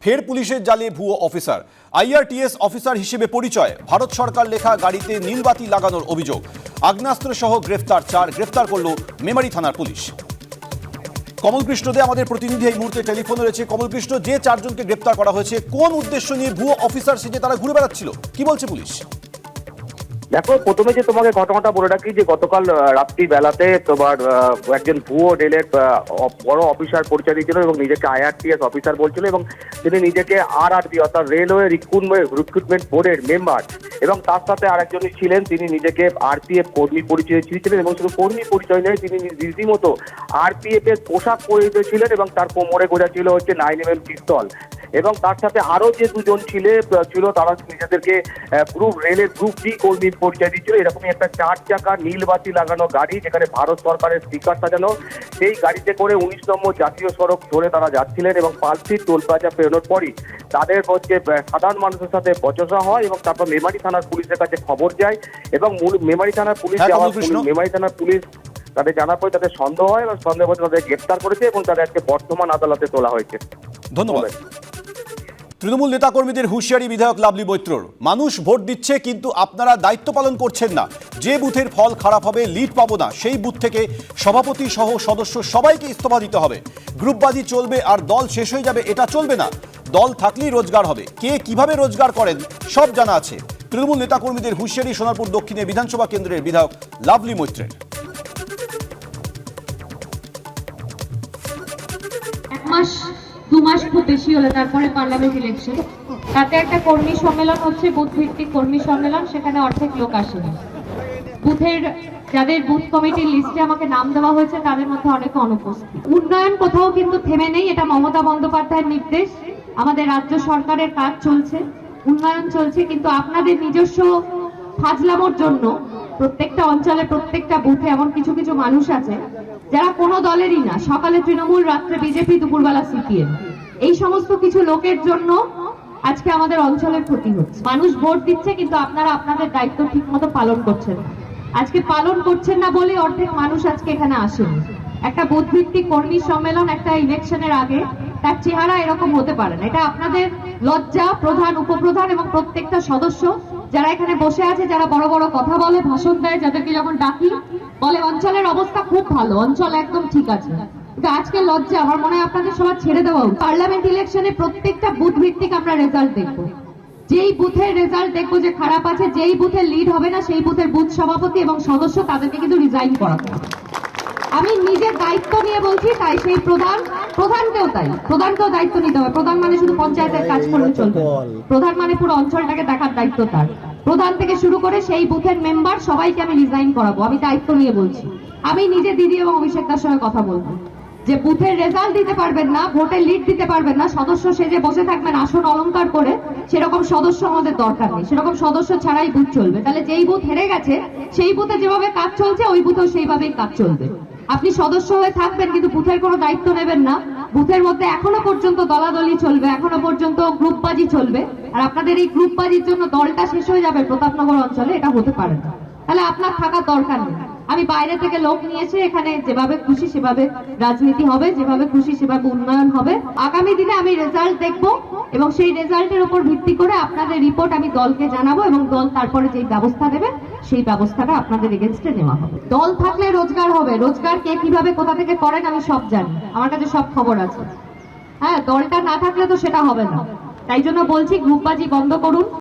ফের পুলিশের জালে ভুয়ো অফিসার। আইআরটিএস অফিসার হিসেবে পরিচয়, ভারত সরকার লেখা গাড়িতে নীলবাতি লাগানোর অভিযোগ। আগ্নেয়াস্ত্র সহ গ্রেফতার 4, গ্রেফতার করল মেমারি থানার পুলিশ। কমল কৃষ্ণ দে আমাদের প্রতিনিধি এই মুহূর্তে টেলিফোনে রয়েছে। কমল কৃষ্ণ, যে 4 জনকে গ্রেফতার করা হয়েছে, কোন উদ্দেশ্য নিয়ে ভুয়ো অফিসার সেজে তারা ঘুরে বেড়াচ্ছিল, কি বলছে পুলিশ? দেখো, প্রথমে যে তোমাকে ঘটনাটা বলে রাখি যে গতকাল রাত্রি বেলাতে তোমার একজন ভুয়ো রেলের বড় অফিসার পরিচয় দিয়েছিল এবং নিজেকে আইআরটিএস অফিসার বলছিল এবং তিনি নিজেকে আরআরবি অর্থাৎ রেলওয়ে রিক্রুটমেন্ট বোর্ডের মেম্বার এবং তার সাথে আরেকজন ছিলেন, তিনি নিজেকে আরপিএফ কর্মী পরিচয় ছিলেন এবং শুধু কর্মী পরিচয় নয়, তিনি রীতিমতো আরপিএফ এর পোশাক পরিহিত ছিলেন এবং তার কোমরে গোজা ছিল হচ্ছে 9mm পিস্তল এবং তার সাথে আরো যে দুজন ছিল তারা নিজেদেরকে রেলের গ্রুপ ডি কর্মী পরিচয় দিচ্ছিল। এরকমই একটা 4 চাকা নীলবাতি লাগানো গাড়ি, যেখানে ভারত সরকারের স্টিকার সাজানো, সেই গাড়িতে করে 19 নম্বর জাতীয় সড়ক ধরে তারা যাচ্ছিলেন এবং পালসি টোল প্লাজা পেরোনোর পরই তাদের হচ্ছে সাধারণ মানুষের সাথে বচসা হয় এবং তারপর মেমারি থানার পুলিশের কাছে খবর যায় এবং মেমারি থানার পুলিশ তাদের জানার পরে তাদের সন্দেহ হয় এবং সন্দেহ করে তাদের গ্রেফতার করেছে এবং তাদের আজকে বর্ধমান আদালতে তোলা হয়েছে। ধন্যবাদ। তৃণমূল নেতাকর্মীদের হুঁশিয়ারি বিধায়ক লাভলি মৈত্রর। মানুষ ভোট দিচ্ছে কিন্তু আপনারা দায়িত্ব পালন করছেন না। যে বুথের ফল খারাপ হবে, লিড পাবো না, সেই বুথ থেকে সভাপতি সহ সদস্য সবাইকে ইস্তফা দিতে হবে। গ্রুপবাজি চলবে আর দল শেষ হয়ে যাবে, এটা চলবে না। দল থাকলেই রোজগার হবে। কে কিভাবে রোজগার করেন সব জানা আছে। তৃণমূল নেতাকর্মীদের হুঁশিয়ারি সোনারপুর দক্ষিণে বিধানসভা কেন্দ্রের বিধায়ক লাভলি মৈত্রের। দু মাস খুব বেশি হলো, তারপরে পার্লামেন্ট ইলেকশন, তাতে একটা কর্মী সম্মেলন হচ্ছে, বুথ ভিত্তিক কর্মী সম্মেলন, সেখানে অর্ধেক লোক আসেনি। বুথের যাদের বুথ কমিটির লিস্টে আমাকে নাম দেওয়া হয়েছে তাদের মধ্যে অনেকে অনুপস্থিত। উন্নয়ন কোথাও কিন্তু থেমে নেই, এটা মমতা বন্দ্যোপাধ্যায়ের নির্দেশ। আমাদের রাজ্য সরকারের কাজ চলছে, উন্নয়ন চলছে, কিন্তু আপনাদের নিজস্ব ফাজলামোর জন্য প্রত্যেকটা অঞ্চলে প্রত্যেকটা বুথে এমন কিছু কিছু মানুষ আছে যারা কোনো দলেরই না, সকালে তৃণমূল, রাত্রে বিজেপি, দুপুরবেলা সিপিএম। এই সমস্ত কিছু লোকের জন্য আজকে আমাদের অঞ্চলের ক্ষতি হচ্ছে। মানুষ ভোট দিচ্ছে কিন্তু আপনারা আপনাদের দায়িত্ব ঠিক মতো পালন করছেন না। আজকে পালন করছেন না বলে অর্ধেক মানুষ আজকে এখানে আসেনি। একটা বুথ ভিত্তিক কর্মী সম্মেলন একটা ইলেকশনের আগে, তার চেহারা এরকম হতে পারে না। এটা আপনাদের লজ্জা। প্রধান, উপপ্রধান এবং প্রত্যেকটা সদস্য যারা এখানে বসে আছে, যারা বড় বড় কথা বলে, ভাষণ দেয়, যাদেরকে যখন ডাকি বলে অঞ্চলের অবস্থা খুব ভালো, অঞ্চল একদম ঠিক আছে, কিন্তু আজকে লজ্জা। আমার মনে হয় আপনাদের সবার ছেড়ে দেওয়া উচিত। পার্লামেন্ট ইলেকশনে প্রত্যেকটা বুথ ভিত্তিক আমরা রেজাল্ট দেখবো। যেই বুথের রেজাল্ট দেখবো যে খারাপ আছে, যেই বুথের লিড হবে না, সেই বুথের বুথ সভাপতি এবং সদস্য তাদেরকে কিন্তু রিজাইন করাতে হবে। আমি নিজের দায়িত্ব নিয়ে বলছি, তাই সেই প্রধানকেও দায়িত্ব নিতে হবে। প্রধান মানে শুধু পঞ্চায়েতের কাজ করলে চলবে, প্রধান মানে পুরো অঞ্চলটাকে দেখার দায়িত্ব তার। প্রধান থেকে শুরু করে সেই বুথের মেম্বার সবাইকে আমি রিজাইন করাবো। আমি দায়িত্ব নিয়ে বলছি। আমি নিজে দিদি এবং অভিষেক দার সঙ্গে কথা বলবো যে বুথের রেজাল্ট দিতে পারবেন না, ভোটের লিড দিতে পারবেন না, সদস্য সেজে বসে থাকবেন আসন অলংকার করে, সেরকম সদস্য আমাদের দরকার নেই। সেরকম সদস্য ছাড়াই বুথ চলবে। তাহলে যেই বুথ হেরে গেছে সেই বুথে যেভাবে কাজ চলছে ওই বুথেও সেইভাবেই কাজ চলবে। আপনি সদস্য হয়ে থাকবেন কিন্তু বুথের কোনো দায়িত্ব নেবেন না। বুথের মধ্যে এখনো পর্যন্ত দলাদলি চলবে, এখনো পর্যন্ত গ্রুপবাজি চলবে, আর আপনাদের এই গ্রুপবাজির জন্য দলটা শেষ হয়ে যাবে প্রতাপনগর অঞ্চলে, এটা হতে পারে না। তাহলে আপনার থাকার দরকার নেই। আমি বাইরে থেকে লোক নিয়েছি, এখানে যেভাবে খুশি সেভাবে রাজনীতি হবে, যেভাবে খুশি সেভাবে উন্নয়ন হবে। আগামী দিনে আমি রেজাল্ট দেখব এবং সেই রেজাল্টের উপর ভিত্তি করে আপনাদের রিপোর্ট আমি দলকে জানাবো এবং দল তারপরে যে ব্যবস্থা দেবে সেই ব্যবস্থাটা আপনাদের এগেনস্টে নেওয়া হবে। দল থাকলে রোজগার হবে। রোজগার কে কিভাবে কোথা থেকে করেন আমি সব জানি, আমার কাছে সব খবর আছে। হ্যাঁ, দলটা না থাকলে তো সেটা হবে না। তাই জন্য বলছি গ্রুপবাজি বন্ধ করুন।